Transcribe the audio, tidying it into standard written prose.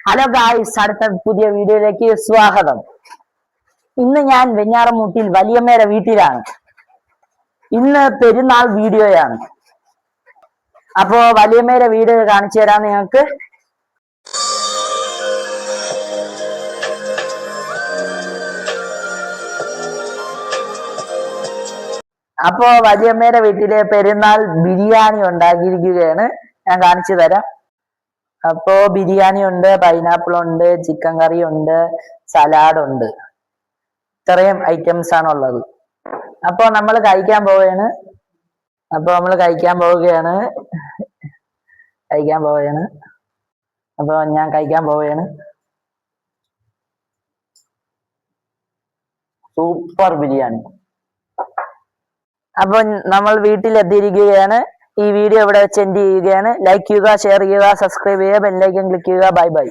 Hello guys, അടുത്ത പുതിയ വീഡിയോയിലേക്ക് സ്വാഗതം. ഇന്ന് ഞാൻ വെഞ്ഞാറമൂട്ടിൽ വലിയമ്മയുടെ വീട്ടിലാണ്. ഇന്ന് പെരുന്നാൾ വീഡിയോയാണ്. അപ്പോ വലിയമ്മയുടെ വീട് കാണിച്ചു തരാം നിങ്ങൾക്ക്. അപ്പോ വലിയമ്മയുടെ വീട്ടിലെ പെരുന്നാൾ ബിരിയാണി ഉണ്ടാക്കിയിരിക്കുകയാണ്. ഞാൻ കാണിച്ചു തരാം. അപ്പോ ബിരിയാണി ഉണ്ട്, പൈനാപ്പിൾ ഉണ്ട്, ചിക്കൻ കറി ഉണ്ട്, സലാഡ് ഉണ്ട്. ഇത്രയും ഐറ്റംസ് ആണുള്ളത്. അപ്പോ നമ്മൾ കഴിക്കാൻ പോവുകയാണ്. അപ്പൊ ഞാൻ കഴിക്കാൻ പോവുകയാണ്. സൂപ്പർ ബിരിയാണി. അപ്പൊ നമ്മൾ വീട്ടിലെത്തിയിരിക്കുകയാണ്. ഈ വീഡിയോ ഇവിടെ വെച്ച് എൻഡ് ചെയ്യുകയാണ്. ലൈക്ക് ചെയ്യുക, ഷെയർ ചെയ്യുക, സബ്സ്ക്രൈബ് ചെയ്യുക, ബെൽ ഐക്കൺ ക്ലിക്ക് ചെയ്യുക. Bye bye.